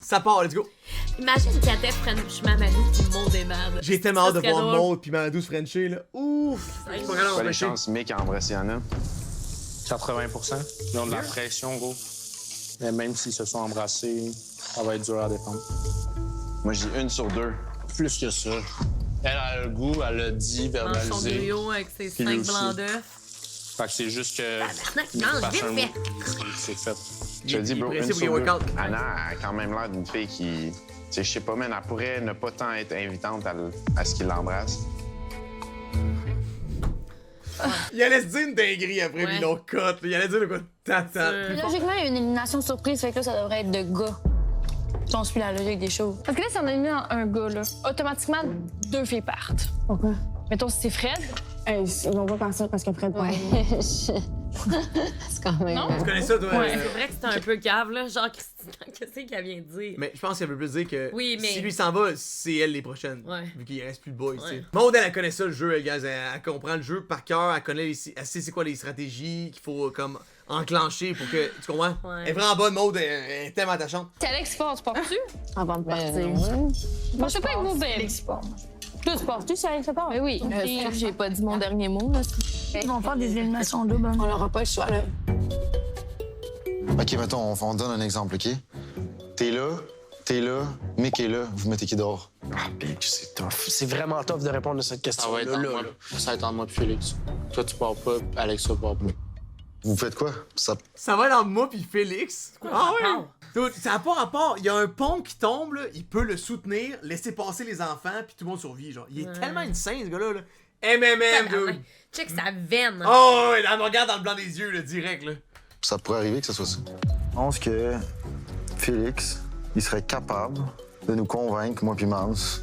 Ça part, let's go. Imagine Katek French Mamadou qui monte des merdes. J'ai tellement hâte de serait voir drôle. Maud pis Mamadou se frencher, là. Ouf! C'est pas pas grave, Pas les empêcher. chances, Mick, en vrai, s'il y en a. 80%. Ils ont de la pression, gros. Mais même s'ils se sont embrassés, ça va être dur à défendre. Moi, je dis 1 sur 2. Plus que ça. Elle a le goût, elle l'a dit, Mange son verbalisé. griot avec ses Puis 5 lui aussi. blancs d'œufs. Fait que c'est juste que... Tabarnak, Mick mange passe vite un fait. mot, c'est fait. Je te dis, bro, Il est 1 pressé sur pour les 2. workouts. Anna a quand même l'air d'une fille qui... Tu sais, je sais pas, man, elle pourrait ne pas tant être invitante à ce qu'il l'embrasse. Il allait se dire une dinguerie après, Ouais. puis ils l'ont cut. là. Il allait dire de quoi t'attends. Logiquement, il y a une élimination surprise, fait que là, ça devrait être de gars. Si on suit la logique des choses. Parce que là, si on a mis un gars, là, automatiquement, 2 filles partent. Pourquoi? Mettons, si c'est Fred, Ils vont pas partir parce que Fred Ouais. C'est quand même. Non? Tu connais ça, toi? Ouais, c'est vrai que c'était un peu cave, là. Genre, Christina, qu'est-ce qu'elle vient de dire? Mais je pense qu'elle veut plus dire que Oui, mais- si lui s'en va, c'est elle les prochaines. Ouais. Vu qu'il reste plus de boys, tu sais. Ouais. Maud, elle connaît ça, le jeu, les gars. Elle comprend le jeu par cœur. Elle connaît elle sait c'est quoi les stratégies qu'il faut comme enclencher pour que. Tu comprends? Ouais. Elle est vraiment bonne, Maud. Elle est tellement attachante. c'est Alex Ford, tu pars-tu? avant de partir. Moi, je sais pas avec vous, ben. Toi, tu pars-tu, ça avec part? Mais oui, j'ai pas dit mon dernier mot, là. Ils vont faire des éliminations doubles. On n'aura pas le choix, là. OK, mettons, on donne un exemple, OK? T'es là, Mick est là, vous mettez qui dehors? Ah, Big, c'est tough. C'est vraiment tough de répondre à cette Ça question va être entre moi, ça va être entre moi et Félix. Toi, tu pars pas, Alexa part pas. Vous faites quoi? Ça va être entre moi puis Félix. Ah ouais? rapport? Dude, ça n'a pas rapport. Il y a un pont qui tombe, là, il peut le soutenir, laisser passer les enfants, puis tout le monde survit. Genre. Il est tellement insane, ce gars-là. Là. MMM, dude. Check sa veine. Oh, ouais, elle me regarde dans le blanc des yeux, là, direct. Là. Ça pourrait arriver que ce soit ça. Je pense que Félix, il serait capable de nous convaincre, moi puis Mance.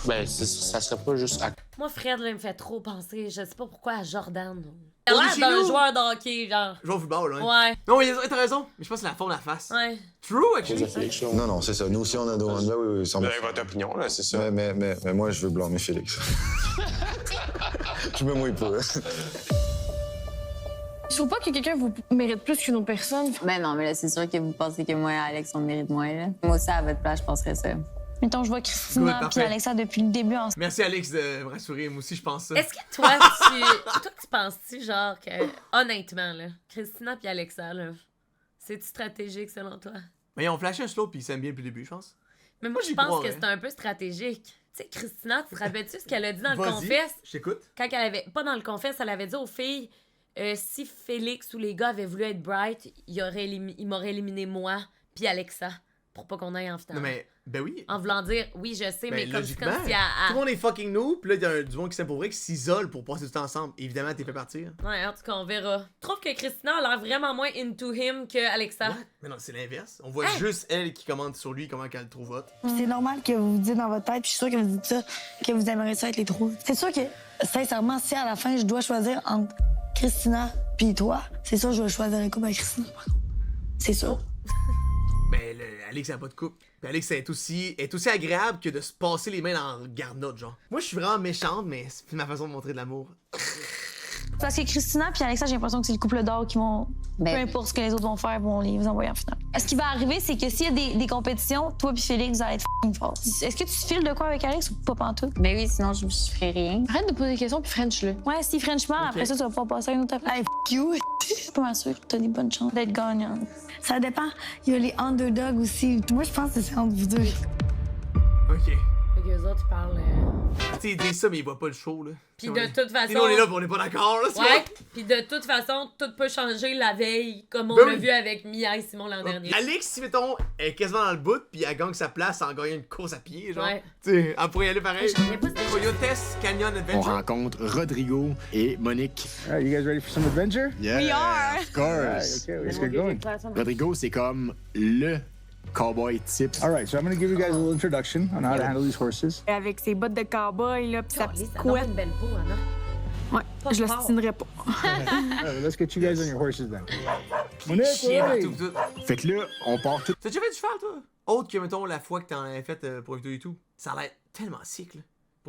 Ben, ça serait pas juste à... Moi, Fred, là, il me fait trop penser, je sais pas pourquoi, à Jordan. On Il a est l'air chez d'un nous. joueur de hockey, genre. Joueur au football, là. Ouais, Non, mais t'as raison. Mais je pense que c'est la forme de la face. ouais. True, actually. à Félix, là. Non, c'est ça. Nous aussi, on a nos... Ben oui, Vous avez votre opinion, là, c'est ça. mais moi, je veux blâmer Félix. Je me mouille pas. Je trouve pas que quelqu'un vous mérite plus qu'une autre personne. Ben non, mais là, c'est sûr que vous pensez que moi et Alex, on mérite moins, là. Moi aussi, à votre place, je penserais ça. Mettons, je vois Good, Christina parfait. puis Alexa depuis le début ensemble. Merci, Alex, de me rassurer. Moi aussi, je pense ça. Est-ce que tu penses-tu, genre, que, honnêtement, là, Christina puis Alexa, là, c'est-tu stratégique selon toi? Mais ils ont flashé un slow, puis ils s'aiment bien depuis le début, je pense. Mais moi, Moi, je j'y pense crois, que hein. c'est un peu stratégique. Tu sais, Christina, tu te rappelles-tu ce qu'elle a dit dans le Vas-y, confesse? je t'écoute. Quand elle avait... Pas dans le confesse, elle avait dit aux filles, si Félix ou les gars avaient voulu être Bright, ils m'auraient éliminé moi puis Alexa pour pas qu'on aille en finale. Non, mais, ben oui. En voulant dire, oui, je sais, mais comme logiquement, si tout le monde est fucking noob, puis là, il y a du monde qui s'aime pour vrai, qui s'isole pour passer du temps ensemble. Évidemment, t'es fait partir. Ouais, en tout cas, on verra. Je trouve que Christina a l'air vraiment moins into him que Alexa. What? Mais non, c'est l'inverse. On voit Hein? juste elle qui commente sur lui, comment qu'elle le trouve hot. C'est normal que vous vous dites dans votre tête, puis je suis sûre que vous dites ça, que vous aimeriez ça être les trois. C'est sûr que, sincèrement, si à la fin, je dois choisir entre Christina puis toi, c'est sûr que je vais choisir un couple avec Christina. par contre. C'est sûr. Ben, Alex, elle a pas de couple. Puis Alex est aussi agréable que de se passer les mains dans le garde-note, genre. Moi, je suis vraiment méchante, mais c'est ma façon de montrer de l'amour. Parce que Christina puis Alexa, j'ai l'impression que c'est le couple d'or qui vont, peu importe ce que les autres vont faire, vont les envoyer en finale. Ce qui va arriver, c'est que s'il y a des compétitions, toi puis Félix, vous allez être f***ing forts. Est-ce que tu te files de quoi avec Alex ou pas pantoute? Ben oui, sinon, je ferais rien. Arrête de poser des questions puis French-le. Ouais, si Frenchman, après ça, tu vas pouvoir passer à une autre affaire. Hey, f*** you! Je suis pas sûre que t'as des bonnes chances d'être gagnante. Ça dépend. Il y a les underdogs aussi. Moi, je pense que c'est entre vous deux. Ok. Fait que eux autres, ils parlent... Tu sais, ils disent ça, mais ils voient pas le show, là. Puis de toute façon... Nous, on est là, pis on est pas d'accord, là, tu Ouais, puis de toute façon, tout peut changer la veille, comme on Ben l'a oui. vu avec Mia et Simon l'an vois. dernier. Alex, si, mettons, elle est quasiment dans le bout, puis elle gagne sa place en gagnant une course à pied, genre. Ouais. Tu sais, elle pourrait y aller pareil. Je connais pas ce Coyotes Canyon On Adventure. rencontre Rodrigo et Monique. All right, you guys ready for some adventure? Yeah, We are. Of course. Okay, let's get going. Rodrigo, c'est comme le cowboy type. All right, so I'm going to give you guys a little introduction on how to handle these horses. Avec ses bottes de cowboy, là, pis sa Calisse, petite ça donne couette. une belle peau, Anna. Ouais, Pas je le fort. stinerais pas. All right, let's get you guys on your horses then. Monique, Chien ready? partout, tout. Fait que là, on part tout. T'as déjà fait du cheval, toi? Autre que, mettons, la fois que t'en avais fait pour une vidéo et tout. Ça a l'air tellement sick, là.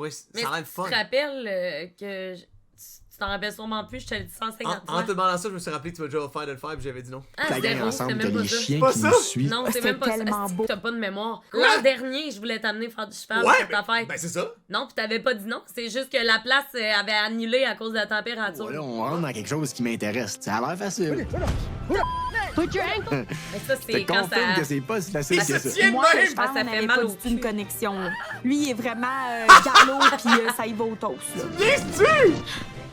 Ça Mais a l'air le tu fun. te rappelles que... Tu Tu t'en rappelles sûrement plus, je te l'ai dit 150 En fois. te demandant ça, je me suis rappelé que tu m'as déjà offert de le faire, puis j'avais dit non. Ah, La gang zéro, ensemble, c'était t'as même les pas ça. chiens Pas qui ça? nous suivent. Non, c'est C'était même pas ça. tellement Asti, beau. T'as pas de mémoire. Quoi? L'an dernier, je voulais t'amener faire du cheval Ouais, pour ta fête. ben c'est ça. Non, pis t'avais pas dit non. C'est juste que la place avait annulé à cause de la température. Voilà, on rentre dans quelque chose qui m'intéresse. Ça a l'air facile. Put your ankle. Mais ça, Je c'est te quand confirme ça... que c'est pas si facile Il que se ça. tient de Moi, le même. cheval, Ça on fait n'avait mal pas au du tout une cul. connexion. Là. Lui, il est vraiment galop, puis ça y va au toast. Là. Qu'est-ce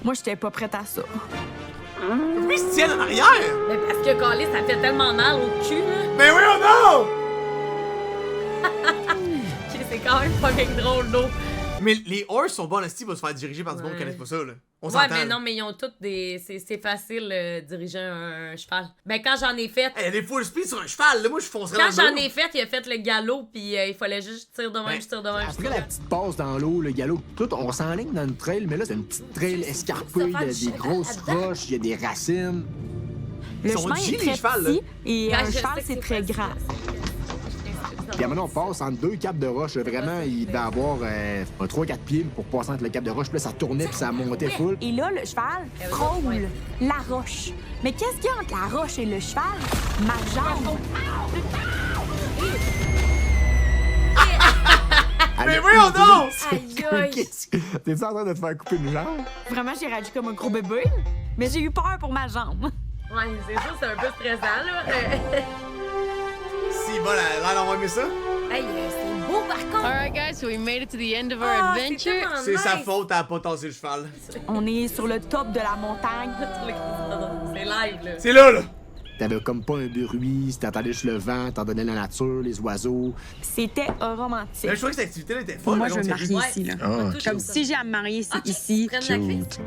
Moi, j'étais pas prête à ça. Pourquoi ils se tiennent en arrière? Mais parce que Calais, ça fait tellement mal au cul, là. Mais oui ou non? Ok, c'est quand même fucking drôle, d'eau. Mais les horses sont bons, Steve va se faire diriger par du monde qui Ouais. connaît pas ça, là. On Ouais, s'entend. mais là. non, mais ils ont toutes des... C'est facile, diriger un cheval. Ben, quand j'en ai fait... Hey, il y a des full speed sur un cheval, là. Moi, je foncerais Quand dans le j'en mur. ai fait, il a fait le galop, puis il fallait juste tirer de même, Ben, je tire de même, je Après tire la de même. petite passe dans l'eau, le galop, tout, on s'enligne dans une trail, mais là, c'est une petite trail escarpée, il y a des grosses roches, il y a des racines. Le Ils sont chemin G, les est très chevals, là. petit et Quand un je sais cheval, que c'est très facile, grand. Puis maintenant, on passe entre deux capes de roche. Vraiment, il devait avoir 3-4 pieds pour passer entre le cap de roche. Puis là, ça tournait puis ça montait full. Et là, le cheval frôle la roche. Mais qu'est-ce qu'il y a entre la roche et le cheval? Ma jambe. Mais voyons donc! Aïe, aïe. T'es-tu en train de te faire couper une jambe? Vraiment, j'ai réagi comme un gros bébé. Mais j'ai eu peur pour ma jambe. Ouais, c'est sûr, c'est un peu stressant, là. Si, bon, là, on va aimer ça. Hey, c'est beau, par contre. All right, guys, so we made it to the end of our Ah, adventure. c'est tellement C'est sa nice. faute, elle a pas tassé le cheval. On est sur le top de la montagne. C'est live, là. C'est là, là! T'avais comme pas un bruit, t'entendais juste le vent, t'entendais la nature, les oiseaux. C'était romantique. Mais je trouvais que cette activité-là était folle. Moi, là, je veux on me s'est marier juste- ici, là. On touche Comme ça. si j'ai à me marier, c'est Ah, ici. prenne la clé. Cute.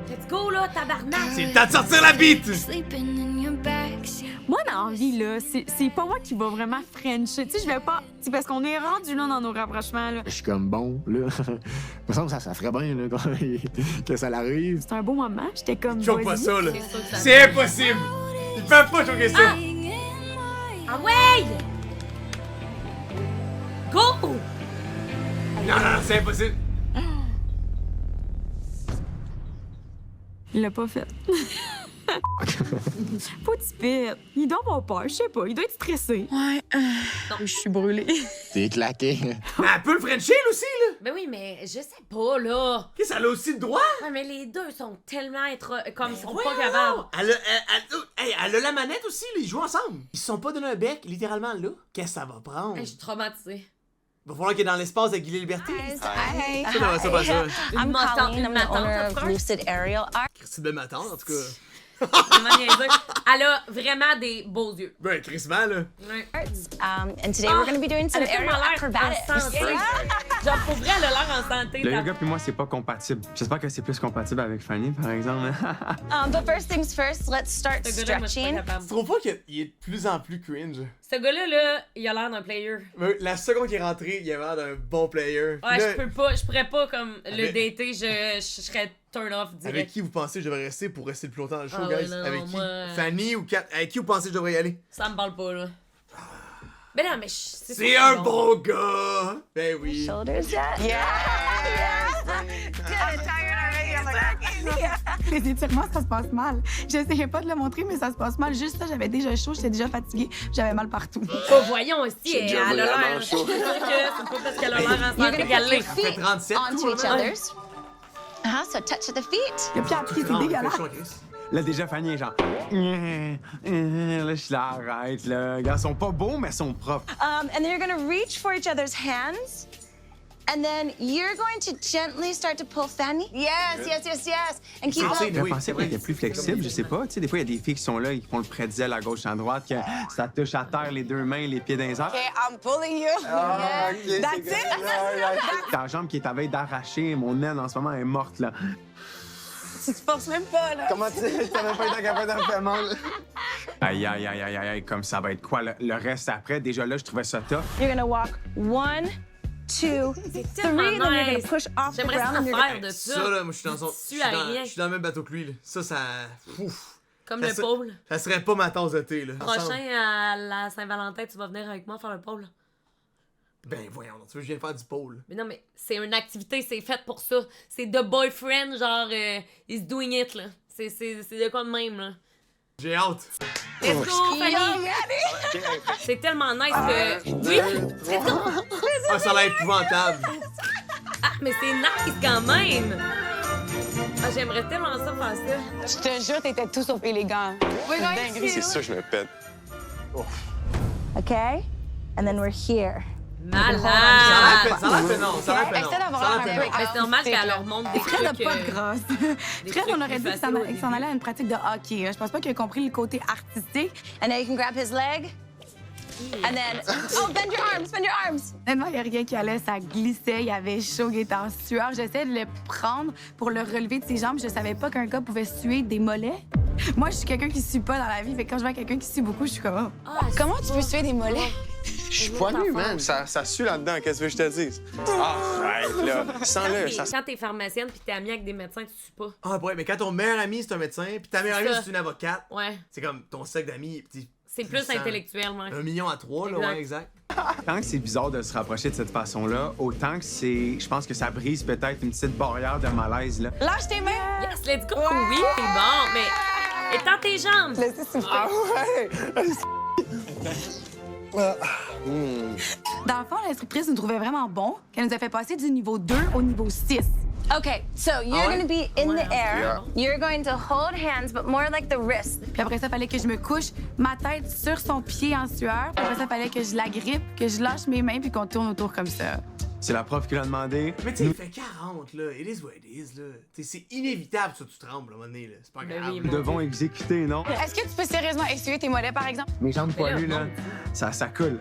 Let's go, là, tabarnak. C'est le temps de sortir la bite! Moi, dans la vie, là, c'est pas moi qui va vraiment frencher. Tu sais, je vais pas. C'est parce qu'on est rendu là dans nos rapprochements, là. Je suis comme bon, là. Il me semble que ça ferait bien, là, que ça l'arrive. C'est un beau moment. J'étais comme. Choque pas vas-y. ça, là. C'est sûr que ça- C'est impossible! Ils peuvent pas choquer ça! Ah ouais! Go! Non, non, c'est impossible! Il l'a pas fait. Petit pit. Il doit avoir peur, je sais pas. Il doit être stressé. Ouais. Je suis brûlée. T'es claqué. Mais elle peut le Frencher, elle aussi, là! Ben oui, mais je sais pas, là. Qu'est-ce qu'elle a aussi le droit? Ouais, mais les deux sont tellement comme ils sont Ouais, pas capables. Elle a la manette aussi, là, ils jouent ensemble. Ils se sont pas donné un bec, littéralement, là. Qu'est-ce que ça va prendre? Hey, je suis traumatisée. Va falloir qu'il est dans l'espace avec Guy Liberté. Hey. Ça, non, ça, pas ça. I'm Colleen. I'm the owner of frère. Lucid Aerial Art. Christy de m'attendre, en tout cas. Vraiment niaiseuse. Elle a vraiment des beaux yeux. Ben, crissement, là. Ouais. And today we're going to be doing some Elle a tellement aerial l'air acrobatics. en santé. Genre, pour vrai, elle a l'air en santé. Le ta- yoga puis moi, c'est pas compatible. J'espère que c'est plus compatible avec Fanny, par exemple. But first things first, let's start Ce gars-là, moi, je suis pas stretching. capable. Tu trouves pas qu'il est de plus en plus cringe? Ce gars-là, là, il a l'air d'un player. Mais la seconde qu'il est rentré, il avait l'air d'un bon player. Ouais, Là, je pourrais pas, comme, le Avec- dater, je serais turn off Avec direct. qui vous pensez que je devrais rester pour rester le plus longtemps dans le show, Ah ouais, guys? non, Avec non, qui? moi- Fanny ou Kat? Avec qui vous pensez que je devrais y aller? Ça me parle pas, là. Mais non, mais c'est C'est sûr un que bon gars! Ben oui. Shoulders yet? Les étirements, ça se passe mal. J'essayais pas de le montrer, mais ça se passe mal. Juste là, j'avais déjà chaud, j'étais déjà fatiguée, j'avais mal partout. Oh, voyons aussi, J'ai elle déjà a l'air. vraiment C'est sûr chaud. que c'est pas parce qu'elle a l'air en You're santé going qu'elle to l'est. put your fait feet 37 onto tout, each hein? other's. So touch the feet. Le pied à pied, c'est Non, dégueulasse. fait chaud, Chris. Là, déjà, Fanny est genre. Là, je suis là, arrête, là. Regarde, ils sont pas beaux, mais ils sont propres. And then you're going to reach for each other's hands. And then you're going to gently start to pull Fanny. Yes, yes, yes, yes. And keep C'est up. Je Oui, pensais c'est qu'elle vrai. était plus flexible, je sais pas. Tu sais, des fois, il y a des filles qui sont là et qui font le pretzel à gauche, à droite, que ça touche à terre, les deux mains, les pieds dans les airs. Okay, I'm pulling you. That's it! Ta jambe qui est à veille d'arracher, mon aine en ce moment est morte, là. Tu te forces même pas, là. Comment tu sais? T'avais pas été capable d'en faire mal? Aïe, aïe, aïe, aïe, aïe, comme ça va être quoi, le reste après? Déjà là, je trouvais ça tough. You're going to walk 1, 2, 3, tellement then you're going nice. to push off the J'aimerais ground. ça and you're faire de ça. Ça, là, moi, je suis dans son. Tu aérien. Je suis dans le même bateau que lui, là. Ça. Ouf. Comme Ça le se- pôle. Ça serait pas ma tasse de thé, là. Prochain à la Saint-Valentin, tu vas venir avec moi faire le pôle. Ben voyons, tu veux que je vienne faire du pole? Mais non, mais c'est une activité, c'est fait pour ça. C'est The Boyfriend, genre, he's doing it, là. C'est de quoi de même, là. J'ai hâte. Let's go, Fanny! C'est tellement nice que... Oui! Let's go! Ah, ça a l'air épouvantable. Ah, mais c'est nice quand même! Ah, j'aimerais tellement ça faire ça. Je te jure, t'étais tout sauf élégant. C'est ça, je me pète. OK? And then we're here. Malade! Ça a l'air pénant, ça a l'air pénant. Essaie d'avoir Ça a l'air l'air un peu pénant. Mais c'est normal qu'elle leur montre des Fred n'a trucs... pas de grâce. des Fred, trucs on aurait plus dit qu'il faciles au s'en début. allait à une pratique de hockey. Là. Je pense pas qu'il a compris le côté artistique. And now you can grab his leg. And then, oh, bend your arms, bend your arms. Honnêtement, il n'y a rien qui allait, ça glissait, il avait chaud, il était en sueur. J'essayais de le prendre pour le relever de ses jambes. Je savais pas qu'un gars pouvait suer des mollets. Moi, je suis quelqu'un qui sue pas dans la vie, fait que quand je vois quelqu'un qui sue beaucoup, je suis comme... Comment tu peux suer des mollets? Je suis poilu, man. Ça sue là-dedans. Qu'est-ce que je te dis? Arrête, là. Sens-le. Quand t'es pharmacienne pis t'es amie avec des médecins, tu sues pas. Ah ouais, mais quand ton meilleur ami c'est un médecin, puis ta meilleure amie ça. c'est une avocate, Ouais. c'est comme ton cercle d'amis. C'est plus intellectuel, ouais. 1 million à 3, là, Exact. ouais, exact. Tant que c'est bizarre de se rapprocher de cette façon-là, autant que c'est... Je pense que ça brise peut-être une petite barrière de malaise, là. Lâche tes mains! Yes, let's go! Oui, c'est bon, mais... Étends tes jambes! Laissez souffler. Ah ouais! Dans le fond, l'instructrice nous trouvait vraiment bon, qu'elle nous a fait passer du niveau 2 au niveau 6. Okay, so you're ouais? going to be in Ouais, the air. You're going to hold hands, but more like the wrist. Puis après ça, il fallait que je me couche, ma tête sur son pied en sueur. Puis après ça, il fallait que je la grippe, que je lâche mes mains, puis qu'on tourne autour comme ça. C'est la prof qui l'a demandé. Mais tu sais, il fait 40, là. It is what it is, là. Tu sais, c'est inévitable, ça, tu trembles, à un moment donné, là. C'est pas grave. oui, là. Nous devons exécuter, non? Est-ce que tu peux sérieusement essuyer tes mollets, par exemple? Mes jambes Mais là, poilues, là, non. ça coule.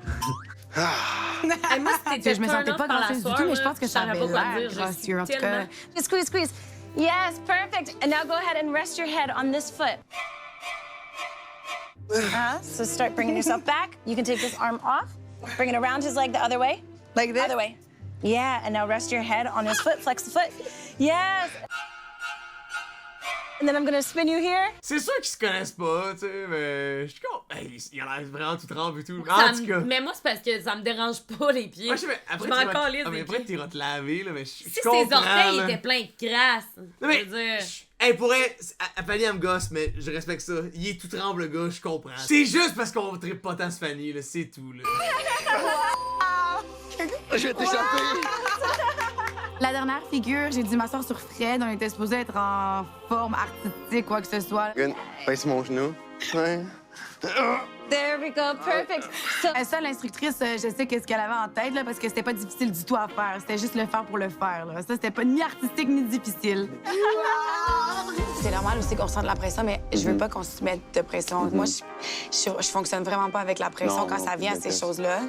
Hey, moi, si t'étais Je me sentais pas gracieuse du tout, mais je pense que ça avait l'air gracieux, gracieux, en tout cas. Just squeeze, squeeze. Yes, perfect. And now go ahead and rest your head on this foot. So start bringing yourself back. You can take this arm off. Bring it around his leg the other way. Like this? Other way. Yeah, and now rest your head on his foot. Flex the foot. Yes. And then I'm gonna spin you here. C'est sûr qu'ils se connaissent pas, tu sais, mais je suis con. Hey, il a l'air vraiment tout tremble et tout. Ça En tout cas. Mais moi, c'est parce que ça me dérange pas, les pieds. Ouais, je sais, mais après, je m'en t'iras- calisse ah, mais des après, pieds. t'iras te laver, là, mais je Si ses comprends, orteils là. étaient pleins de crasse, Non, mais, je veux dire... hey, pour elle, Fanny, elle me gosse, mais je respecte ça. Il est tout tremble, le gars, je comprends. C'est juste parce qu'on trippe pas tant sur Fanny, là, c'est tout, là. Je vais t'échapper! La dernière figure, j'ai dû m'asseoir sur Fred. On était supposé être en forme artistique, quoi que ce soit. Good. Baisse mon genou. Ouais. There we go. Perfect. So Ça, l'instructrice, je sais qu'est-ce qu'elle avait en tête, là, parce que c'était pas difficile du tout à faire. C'était juste le faire pour le faire, là. Ça, c'était pas ni artistique ni difficile. C'est normal aussi qu'on ressente de la pression, mais je veux pas qu'on se mette de pression. Moi, je fonctionne vraiment pas avec la pression Non, quand ça vient à je ces déteste. choses-là.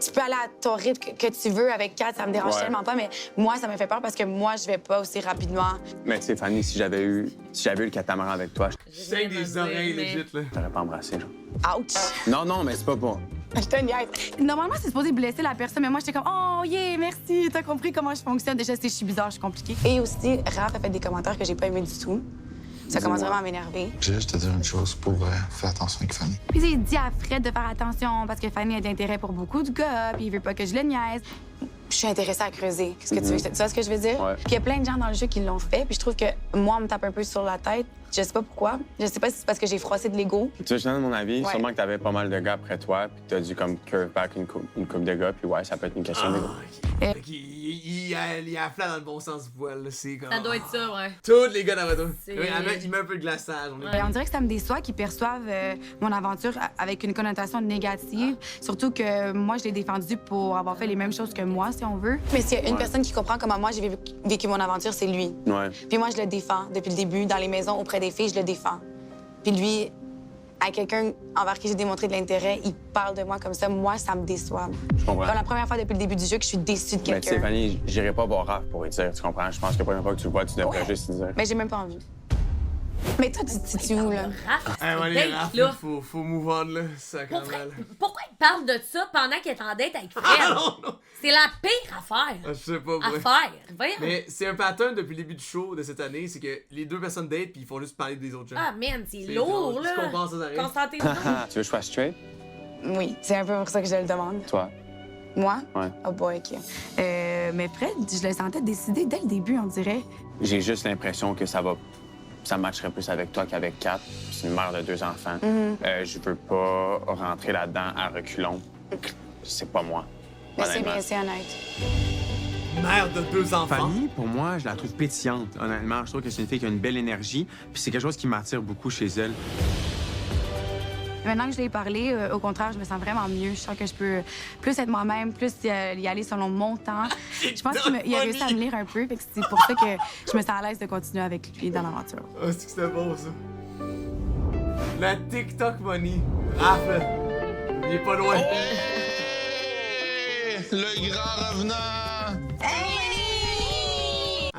Tu peux aller à ton rythme que tu veux avec Kat, ça me dérange Ouais. tellement pas, mais moi, ça me fait peur parce que moi, je vais pas aussi rapidement. Mais tu sais, Fanny, si j'avais eu le catamaran avec toi, Je saigne des oreilles, legit, là. je t'aurais pas embrassé, genre. Ouch! Non, mais c'est pas bon. Je te niaise. Normalement, c'est supposé blesser la personne, mais moi, j'étais comme, oh, yeah, merci, t'as compris comment je fonctionne. Déjà, je suis bizarre, je suis compliquée. Et aussi, Raph a fait des commentaires que j'ai pas aimés du tout. Ça commence vraiment à m'énerver. J'ai juste te dire une chose pour faire attention avec Fanny. Puis il dit à Fred de faire attention parce que Fanny a de l'intérêt pour beaucoup de gars, puis il veut pas que je le niaise. Je suis intéressée à creuser. Qu'est-ce que tu veux? Tu vois ce que je veux dire? Ouais. Puis il y a plein de gens dans le jeu qui l'ont fait, puis je trouve que moi, on me tape un peu sur la tête. Je sais pas pourquoi. Je sais pas si c'est parce que j'ai froissé de l'ego. Tu veux que je te donne mon avis? Ouais. Sûrement que t'avais pas mal de gars après toi, puis t'as dû comme curve back une coupe de gars, puis ouais, ça peut être une question d'ego. Fait qu'il il a flat dans le bon sens du poil, là. C'est comme. Ça doit être ça, ouais. Tous les gars dans votre C'est- il met un peu de glaçage. On est- Ouais. On dirait que ça me déçoit qu'ils perçoivent mon aventure avec une connotation négative. Surtout que moi, je l'ai défendu pour avoir fait les mêmes choses que moi, si on veut. Mais s'il y a une personne qui comprend comment moi j'ai vécu mon aventure, c'est lui. Ouais. Puis moi, je le défends depuis le début. Dans les maisons, auprès des filles, je le défends. Puis lui, à quelqu'un envers qui j'ai démontré de l'intérêt, il parle de moi comme ça. Moi, ça me déçoit. Je comprends. Comme la première fois depuis le début du jeu que je suis déçue de Mais tu sais, quelqu'un. Fanny, j'irai pas voir Raph pour lui dire, tu comprends? Je pense que la première fois que tu le vois, tu devrais Ouais. juste lui dire. Mais j'ai même pas envie. Mais toi, tu te situes où, là? Raph, Hey, ouais, les date, Raph, là. là, faut move on, là. Ça quand Pourquoi, mal. pourquoi il parle de ça pendant qu'il est en date avec Fred? Ah non, non. C'est la pire affaire. Ah, je sais pas, À ouais. faire. Voyons. Mais c'est un pattern depuis le début du show de cette année, c'est que les deux personnes date puis ils font juste parler des autres gens. Ah, man, c'est C'est lourd, drôle, là. je comprends ça, ça arrive. Constantez-vous. Tu veux que je fasse straight? Oui, c'est un peu pour ça que je le demande. Toi? Moi? Ouais. Oh boy, OK. Mais Fred, je le sentais décider dès le début, on dirait. J'ai juste l'impression que ça matcherait plus avec toi qu'avec Kat. C'est une mère de 2 enfants. Je veux pas rentrer là-dedans à reculons. C'est pas moi. Mais c'est honnêtement. bien, c'est honnête. Mère de 2 enfants. Fanny, pour moi, je la trouve pétillante, honnêtement. Je trouve que c'est une fille qui a une belle énergie, puis c'est quelque chose qui m'attire beaucoup chez elle. Maintenant que je l'ai parlé, au contraire, je me sens vraiment mieux. Je sens que je peux plus être moi-même, plus y aller selon mon temps. Je pense qu'il a réussi à me lire un peu, fait que c'est pour ça que je me sens à l'aise de continuer avec lui dans l'aventure. Ah, c'est que c'était bon, ça. La TikTok money. Raph, il est pas loin. Le grand revenant!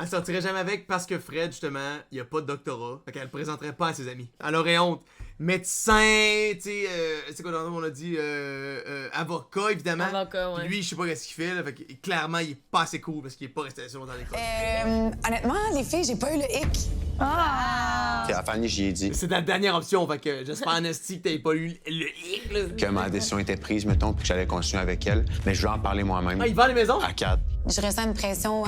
Elle sortirait jamais avec parce que Fred, justement, il a pas de doctorat. Fait qu'elle le présenterait pas à ses amis. Elle aurait honte. Médecin, tu sais, c'est quoi on a dit? Avocat, évidemment. Avocat, ouais. Puis lui, je sais pas qu'est-ce qu'il fait, là. Fait que clairement, il est pas assez cool parce qu'il est pas resté assez longtemps dans l'école. Honnêtement, les filles, j'ai pas eu le hic. Puis à Fanny, j'y ai dit C'est ta dernière option, fait que j'espère en esti que t'avais pas eu le hic, là. que ma décision était prise, mettons, puis que j'allais continuer avec elle. Mais je voulais en parler moi-même. Ah, il vend les maisons? À 4. Je ressens une pression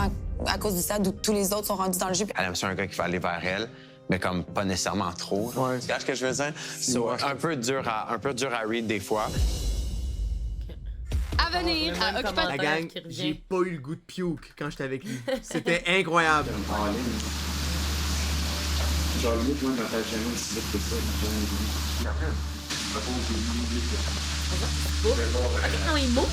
à cause du stade où tous les autres sont rendus dans le jeu. Elle aime ça un gars qui va aller vers elle, mais comme pas nécessairement trop. Ouais. Tu vois ce que je veux dire? So, un peu dur à read des fois. À venir, à Occupant La gang, qui j'ai revient. pas eu le goût de puke quand j'étais avec lui. C'était incroyable. Non, il move.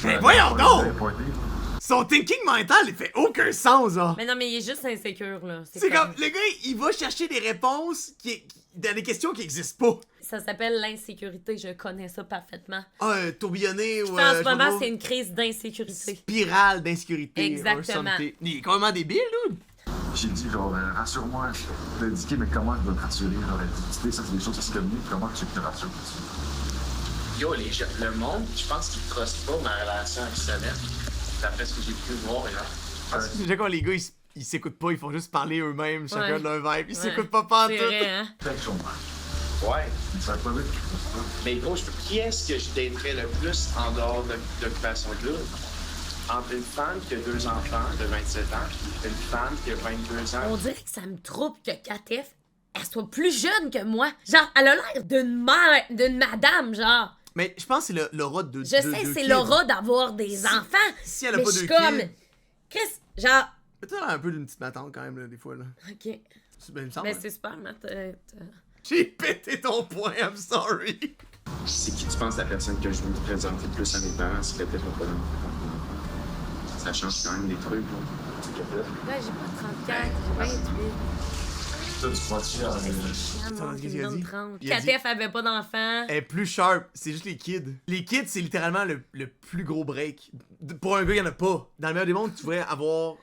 Mais voyons donc! Son thinking mental, il fait aucun sens, là. Mais non, mais il est juste insécure, là. C'est comme, le gars, il va chercher des réponses dans des questions qui existent pas. Ça s'appelle l'insécurité, je connais ça parfaitement. Ah, tourbillonner ou... En ce je sais pas moment, trop. c'est une crise d'insécurité. Spirale d'insécurité. Exactement. Il est complètement débile, là. J'ai dit, genre, rassure-moi. Je t'ai dit, mais comment je vais te rassurer? Genre, tu sais, ça, c'est des choses qui se communiquent. Comment tu te rassures? Yo, le monde, je pense qu'ils trustent pas ma relation avec Solène. D'après ce que j'ai pu voir, là. Déjà quand les gars, ils s'écoutent pas, ils font juste parler eux-mêmes, chacun Ouais. de leur vibe. Ils Ouais. s'écoutent pas pantoute. C'est vrai, hein? Ouais. Ça va pas vite. Mais gros, qui est-ce que je daterais le plus en dehors d'Occupation Double? Entre une femme qui a 2 enfants de 27 ans et une femme qui a 22 ans. On dirait que ça me trouble que Katef, elle soit plus jeune que moi. Genre, elle a l'air d'une mère, d'une madame, genre. Mais je pense que c'est l'aura de Je sais, c'est l'aura d'avoir des enfants. Si elle a mais pas je deux suis comme... kids. Chris, genre... Mais t'as l'air un peu d'une petite matante quand même, là, des fois, là. OK. Ben, il me semble. Mais c'est super, ma tête. J'ai pété ton point, I'm sorry. C'est qui tu penses la personne que je veux me présenter plus à mes parents si peut-être pas dans. Ça change quand même des trucs, là. Là, j'ai pas 34, j'ai 28. Ça, tu crois-tu à... Qu'est-ce qu'il a dit? 30. Il a dit- Katef avait pas d'enfants. Elle est plus sharp, c'est juste les kids. Les kids, c'est littéralement le plus gros break. Pour un gars, il y en a pas. Dans le meilleur des mondes, tu devrais avoir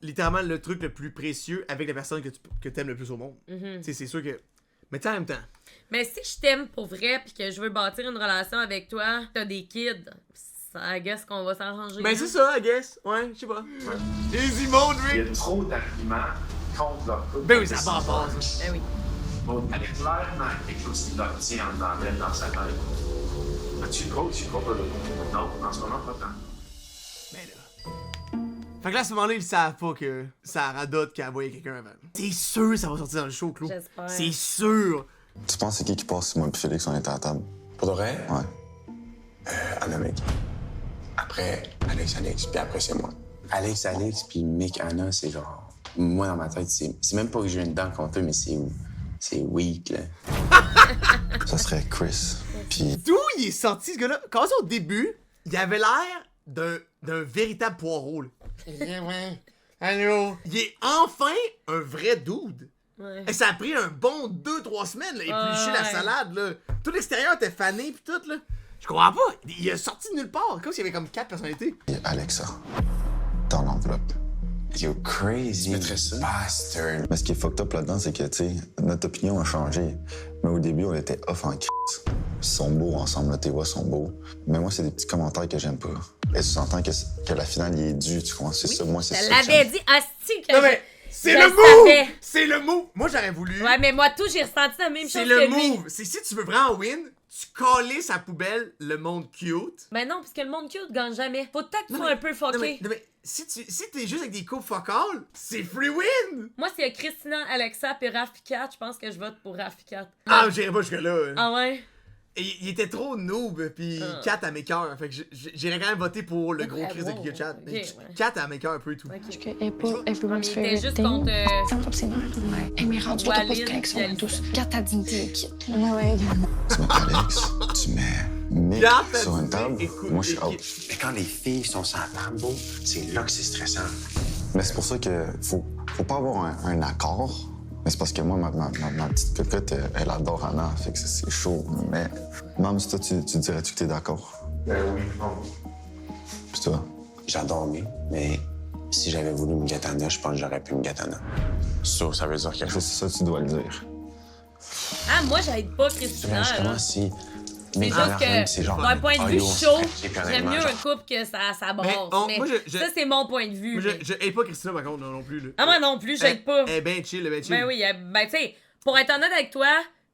littéralement le truc le plus précieux avec la personne que t'aimes le plus au monde. Mhm. C'est sûr que... Mais tu sais, en même temps, Mais si je t'aime pour vrai pis que je veux bâtir une relation avec toi, t'as des kids, ça guess qu'on va s'arranger. ben c'est ça, I guess. Ouais, je sais pas. Easy mode, Il y Rick. a trop d'arguments contre leur couple. Ben oui, ça va pas. Ben oui. Bon, elle est clairement quelque chose qui leur tient en dedans d'elle dans sa tête. As-tu drôle, tu crois pas, là? Non, en ce moment, pas tant. Ben là. Fait que là, à ce moment-là, ils savent pas que ça radote qu'elle voyait quelqu'un avant. C'est sûr ça va sortir dans le show, Claude. J'espère. C'est sûr. Tu penses c'est qui passe si moi et Félix on était à la table? Pour de vrai? Ouais. Anna Mick. Après, Alex, puis après, c'est moi. Alex, puis Mick, Anna, c'est genre... Moi, dans ma tête, c'est même pas que j'ai une dent contre eux, mais c'est weak, là. Ça serait Chris. Puis D'où il est sorti, ce gars-là? Quand au début, il avait l'air d'un véritable poireau, là. Allô? Il est enfin un vrai dude. Ouais. Et ça a pris un bon 2-3 semaines, là, éplucher la ouais. salade, là. Tout l'extérieur était fané, pis tout, là. Je comprends pas. Il est sorti de nulle part. Comme s'il y avait comme 4 personnalités. il y a Alexa dans l'enveloppe. You're crazy bastard. Mais ce qui est fucked up là-dedans, c'est que, tu sais, notre opinion a changé. Mais au début, on était off en crise. Ils sont beaux ensemble, là, tes voix sont beaux. Mais moi, c'est des petits commentaires que j'aime pas. Et tu s'entends que la finale, il est dû, tu comprends? C'est ça, moi, c'est Je ça. te que l'avais j'aime. dit, asti, que Non, mais C'est Je le le move! savais. C'est le move! Moi, j'aurais voulu. Ouais, mais moi, tout, j'ai ressenti la même chose C'est que le lui. move! C'est si tu veux vraiment win, tu calisses à poubelle le monde cute. Ben non, parce que le monde cute gagne jamais. Faut peut-être que tu Non, sois mais- un peu Non, fucké. mais si t'es juste avec des couples fuck all, c'est free win! Moi, s'il y a Christina, Alexa puis Raph puis Kat, je pense que je vote pour Raph puis Kat. Ah, j'irai pas jusque-là. Ah ouais? Et il était trop noob, pis Kat à mes cœurs. Fait que j'irais quand même voter pour le gros Chris de Giga Chat. Ok, ouais. Kat à mes cœurs un peu et tout. Parce qu'elle est pas everyone's Mais il était favorite juste thing. contre, Ça me tape ses nerfs. Ouais. Elle m'est rendue toute Walid, la connexion puis à tous. Garde ta dignité, kid. Ouais. Tu mets Alex, tu mets Mick Garde ta sur une table. dignité, écoute, Moi, je suis out. Mais quand les filles sont sur la table, beau, c'est là que c'est stressant. Mais c'est pour ça que faut pas avoir un accord. Mais c'est parce que moi, ma petite cocotte, elle adore Anna, fait que c'est chaud. Mais, Mams, toi, tu dirais-tu que t'es d'accord? Oui, non. Puis toi? J'adore Mick, mais si j'avais voulu me gâter Anna, je pense que j'aurais pu me gâter Anna. Ça veut dire quelque chose. C'est ça, tu dois le dire. Ah, moi, j'aide pas Tu Christina. vois, justement, là. si C'est Mick juste Gallagher, c'est que, genre... d'un point de Ah, vue yo, chaud, c'est j'aime honnêtement, mieux un genre- couple que ça brasse. Mais, moi, ça, c'est mon point de vue. Moi, mais- je hate pas Christina par contre, non plus. Là. Ah, moi non plus, j'aide pas. Elle est ben chill, elle est ben chill. Ben oui, ben tu sais, pour être honnête avec toi,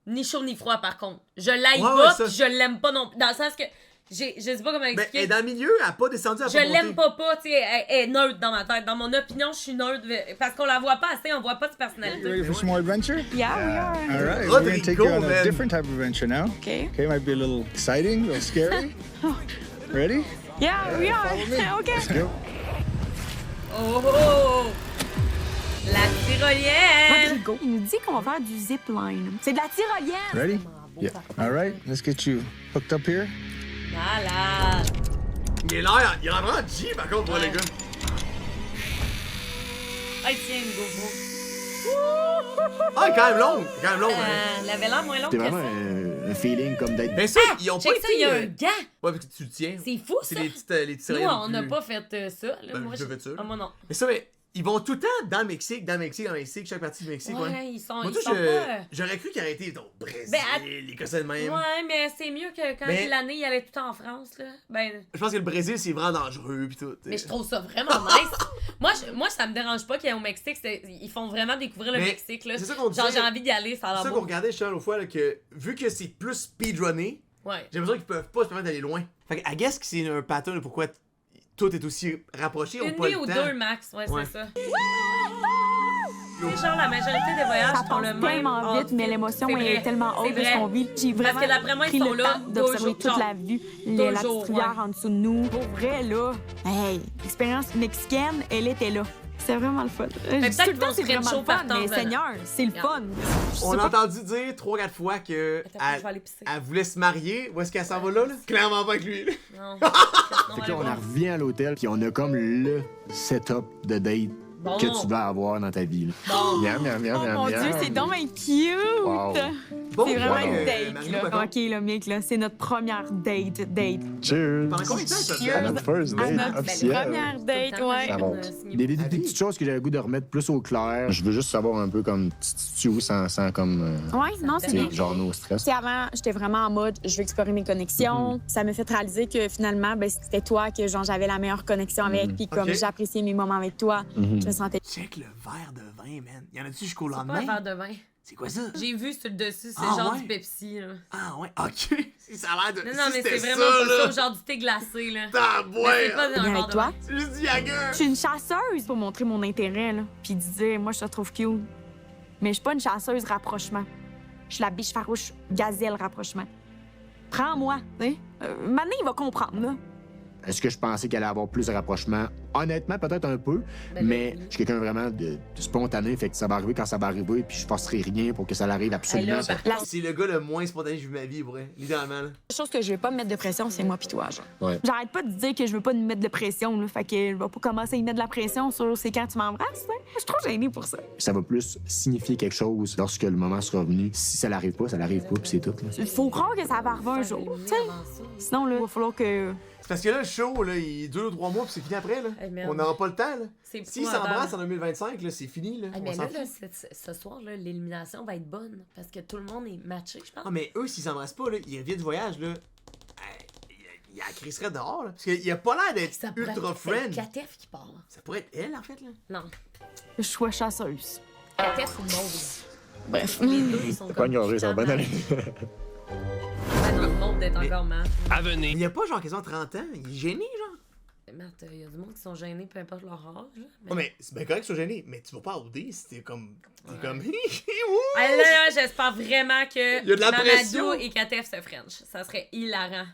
ni chaud ni froid par contre. Je l'aille Ouais, pas, ça. pis je l'aime pas non plus. Dans le sens que, je sais pas comment Ben, elle expliquer. est dans le milieu, elle a pas descendu à Je l'aime pas, tu sais, elle est neutre dans ma tête. Dans mon opinion, je suis neutre, parce qu'on la voit pas assez, on voit pas de You ready personnalité. for some more adventure? Yeah, we are. All right, we're gonna take you on man. a different type of adventure now. Okay. Okay, might be a little exciting, a little scary. Ready? Yeah, we are. OK. Let's go. Oh, oh! La tyrolienne! Rodrigo, il nous dit qu'on va faire du zipline. C'est de la tyrolienne! Ready? Yeah. All right, let's get you hooked up here. Malade! Il a l'air vraiment G par contre, moi, les gars. Ah, tiens, une GoPro. Ah, elle est quand même longue. Elle est quand même longue. hein. Elle avait l'air moins longue C'est que vraiment ça. un feeling comme d'être... Ben ça, ils ont pas Check été... ça, il y a un gant! Ouais, parce que tu le tiens. C'est fou, C'est ça! les petites Nous, céréales on n'a plus- pas fait ça. Là. Ben, Moi, j'ai fait ça. Ah, moi non. Mais ça, mais ils vont tout le temps dans le Mexique, chaque partie du Mexique, ouais. Ouais, ils sont, Moi, ils toi, sont pas... j'aurais cru qu'ils auraient été au Brésil, Ben, les Écossais de même. Ouais, mais c'est mieux que quand Mais- l'année, il allait tout le temps en France, là. Ben... Je pense que le Brésil, c'est vraiment dangereux, pis tout. Mais je trouve ça vraiment nice. moi, ça me dérange pas qu'il y ait au Mexique. Ils font vraiment découvrir le Mais Mexique, là. c'est ça qu'on Genre, disait- j'ai envie d'y aller, ça a C'est l'air ça qu'on beau. regardait justement l'autre fois, là, que vu que c'est plus speedrunné, Ouais. j'ai l'impression qu'ils peuvent pas se permettre d'aller loin. Fait que, I guess que c'est un pattern de pourquoi tout est aussi rapproché, on Une pas nuit le ou temps. deux max, ouais, Ouais. c'est ça. C'est genre la majorité des voyages Ça font le passe même. tellement vite, mais l'émotion C'est est vrai. tellement C'est haute de ce vrai. qu'on vit. J'ai Parce vraiment que d'après moi, ils pris sont le là temps d'observer deux toute jours, la vue, deux la jours, petite rivière ouais. en dessous de nous. Pour vrai, là, hey, l'expérience mexicaine, elle était là. C'est vraiment le fun. Je dis peut-être tout le qu'ils temps, vont c'est se vraiment chaud le fun, partant, mais voilà. Seigneur, c'est le fun. Je On sais a pas. entendu dire 3-4 fois que Attends, je vais aller pisser. elle voulait se marier. Où est-ce qu'elle s'en va là? Clairement pas avec lui. là. Non. Fait que là, on en revient à l'hôtel, puis on a comme le setup de date Bon. que tu vas avoir dans ta vie. Là. Bon. Miam, miam, miam, Oh miam, mon miam. Dieu, c'est donc bien cute! Wow. Bon, C'est vraiment wow. une date, Marie, là. par contre. OK, là, mec, là, c'est notre première date. Cheers! Pendant combien de temps ça fait? À notre first À date notre officielle. première date, ouais. Ça monte. Des petites choses que j'avais le goût de remettre plus au clair. Je veux juste savoir un peu comme tu sans comme... Ouais, non, c'est tu sais, bien. genre no stress. Tu sais, avant, j'étais vraiment en mode, je veux explorer mes connexions. Ça m'a fait réaliser que finalement, ben, c'était toi que genre, j'avais la meilleure connexion avec. Puis comme Ok. j'appréciais mes moments avec toi, je me sentais. Check le verre de vin, man. Y en a-tu jusqu'au Pas un lendemain? verre de vin. C'est quoi ça? J'ai vu sur le dessus, c'est Ah, genre ouais? du Pepsi, là. Ah ouais, ok. Ça a l'air de... Non, non, si mais c'était c'est vraiment pas là. ça, genre du thé glacé, là. Ah, Mais ouais. c'est pas un Bien verre avec de toi. vin. C'est juste du Jagger. Je suis une chasseuse pour montrer mon intérêt, là. Puis dire, moi, je te trouve cute. Mais je suis pas une chasseuse rapprochement. Je suis la biche farouche gazelle rapprochement. Prends-moi, tu sais. Maintenant, il va comprendre, là. Est-ce que je pensais qu'elle allait avoir plus de rapprochement? Honnêtement, peut-être un peu, Ben, mais oui. je suis quelqu'un vraiment de spontané, fait que ça va arriver quand ça va arriver, puis je forcerai rien pour que ça l'arrive absolument. là, ça. par C'est le gars le moins spontané que j'ai vu de ma vie, pour vrai. Littéralement, là. La chose que je veux pas me mettre de pression, c'est moi pis toi, genre. Ouais. J'arrête pas de dire que je veux pas me mettre de pression, là. Fait que je vais pas commencer à y mettre de la pression sur c'est quand tu m'embrasses, hein. Je suis trop gênée pour ça. Ça va plus signifier quelque chose lorsque le moment sera venu. Si ça l'arrive pas, ça l'arrive pas, puis c'est tout. Là. Il faut croire que ça va arriver un jour, tu sais. Sinon, là, il va falloir que. C'est parce que là, le show, là, il dure 2 ou 3 mois, puis c'est fini après, là. Hey, merde. On n'aura pas le temps, là. C'est S'ils épouvantable. s'embrassent en 2025, là, c'est fini, là. Ah, On mais s'en là, fout. ce soir, là, l'élimination va être bonne parce que tout le monde est matché, je pense. Ah, mais eux, s'ils s'embrassent pas, là, ils reviennent du voyage, là. il la crisserait dehors, là. Parce qu'il a pas l'air d'être Ça pourrait ultra être friend. Katef qui part. Ça pourrait être elle, en fait, là. Non. Choix chasseuse. Katef ou Maude. Bref. Les deux, ils sont Pas comme... ignoré, ça va bien aller. Ah non, Maude est encore mal. À venir. Il a pas, genre, quasiment 30 ans. Il est gêné, genre. Marthe, il y a du monde qui sont gênés, peu importe leur âge. Là. Ouais, mais c'est bien correct qu'ils soient gênés. Mais tu vas pas à OD si t'es comme. T'es comme. Ah là, j'espère vraiment que Il y a de la Mamadou pression. et Katef se French. Ça serait hilarant.